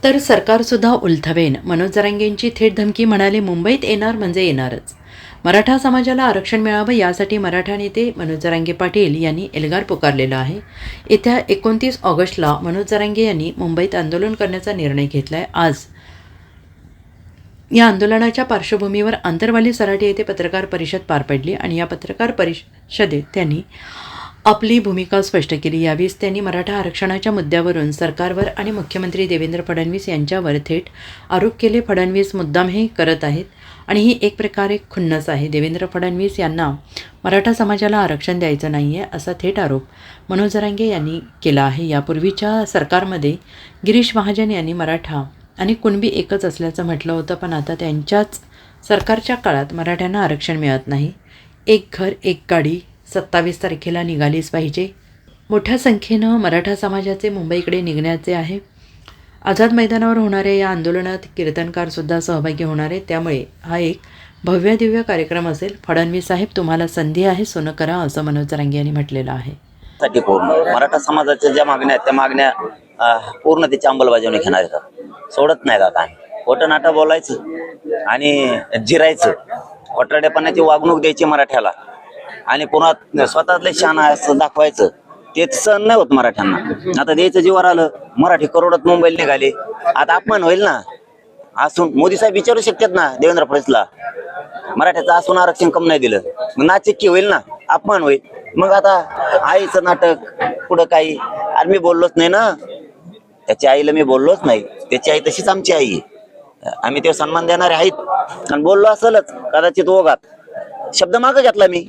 तर सरकारसुद्धा उलथवेन. मनोज जरांगेंची थेट धमकी. म्हणाले, मुंबईत येणार म्हणजे येणारच. मराठा समाजाला आरक्षण मिळावं यासाठी मराठा नेते मनोज जरांगे पाटील यांनी एल्गार पुकारलेला आहे. येत्या 29 ऑगस्टला मनोज जरांगे यांनी मुंबईत आंदोलन करण्याचा निर्णय घेतला आहे. आज या आंदोलनाच्या पार्श्वभूमीवर आंतरवाली सराटी येथे पत्रकार परिषद पार पडली आणि या पत्रकार परिषदेत त्यांनी आपली भूमिका स्पष्ट केली. यावेळी त्यांनी मराठा आरक्षणाच्या मुद्द्यावरून सरकारवर आणि मुख्यमंत्री देवेंद्र फडणवीस यांच्यावर थेट आरोप केले. फडणवीस मुद्दाम हे करत आहेत आणि ही एक प्रकारे खुन्नस आहे. देवेंद्र फडणवीस यांना मराठा समाजाला आरक्षण द्यायचं नाही आहे असा थेट आरोप मनोज जरांगे यांनी केला आहे. यापूर्वीच्या सरकारमध्ये गिरीश महाजन यांनी मराठा आणि कुणबी एकच असल्याचं म्हटलं होतं, पण आता त्यांच्याच सरकारच्या काळात मराठ्यांना आरक्षण मिळत नाही. एक घर एक गाडी 27 तारखेला निघालीच पाहिजे. मोठ्या संख्येनं मराठा समाजाचे मुंबईकडे निघण्याचे आहे. आझाद मैदानावर होणाऱ्या या आंदोलनात कीर्तनकारसुद्धा सहभागी होणार आहेत. त्यामुळे हा एक भव्य दिव्य कार्यक्रम असेल. फडणवीस साहेब, तुम्हाला संधी आहे, सोनं करा, असं मनोज जरांगे यांनी म्हटलेलं आहे. मराठा समाजाच्या ज्या मागण्या आहेत त्या मागण्या पूर्ण त्याची अंमलबजावणी घेणार आहेत. सोडत नाहीत. आता खोटं नाटं बोलायचं आणि जिरायचं, खोटारडेपणाची वागणूक द्यायची मराठ्याला आणि पुन्हा स्वतःतले शहाणा असं दाखवायचं, ते सहन नाही होत मराठ्यांना. आता द्यायचं जीवावर आलं, मराठी करोडात मुंबईला निघाले. आता अपमान होईल ना. असून मोदी साहेब विचारू शकतात ना देवेंद्र फडणवीसला, मराठ्याचं असून आरक्षण कम नाही दिलं, नाचिक्की होईल ना, अपमान होईल. मग आता आईचं नाटक पुढं काही, आणि मी बोललोच नाही ना, त्याच्या आईला मी बोललोच नाही. त्याची आई तशीच आमची आई आहे, आम्ही ते सन्मान देणारे आहेत. आणि बोललो असलच कदाचित ओघात, शब्द मागं घेतला मी,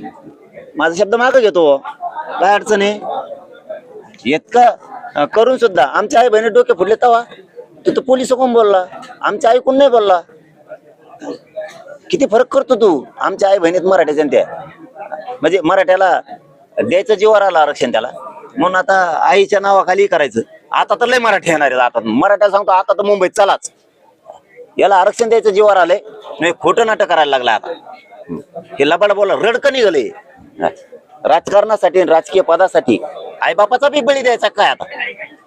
माझा शब्द मागं घेतो, काय अडचण आहे. इतकं करून सुद्धा आमच्या आई बहिणी डोके फुटले. तवा तू तर पोलिस कोण बोलला, आमच्या आई कोण नाही बोलला. किती फरक करतो तू. आमच्या आई बहिणीत मराठ्याच्या त्या, म्हणजे मराठ्याला द्यायचं जीवावर आलं आरक्षण त्याला, म्हणून आता आईच्या नावाखाली करायचं. आता तर लय मराठी येणार आहे. आता मराठा सांगतो, आता तर मुंबईत चलाच, याला आरक्षण द्यायचं जीवावर आलंय. नाही, खोटं नाटक करायला लागलं. आता हे लबाड बोला, रडकं निघालंय. राजकारणासाठी, राजकीय पदासाठी आईबापाचा बी बळी द्यायचा काय आता,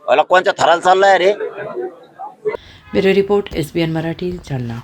मला कोणत्या थराला चाललाय रे. Bureau report, SBN Marathi, Jalna.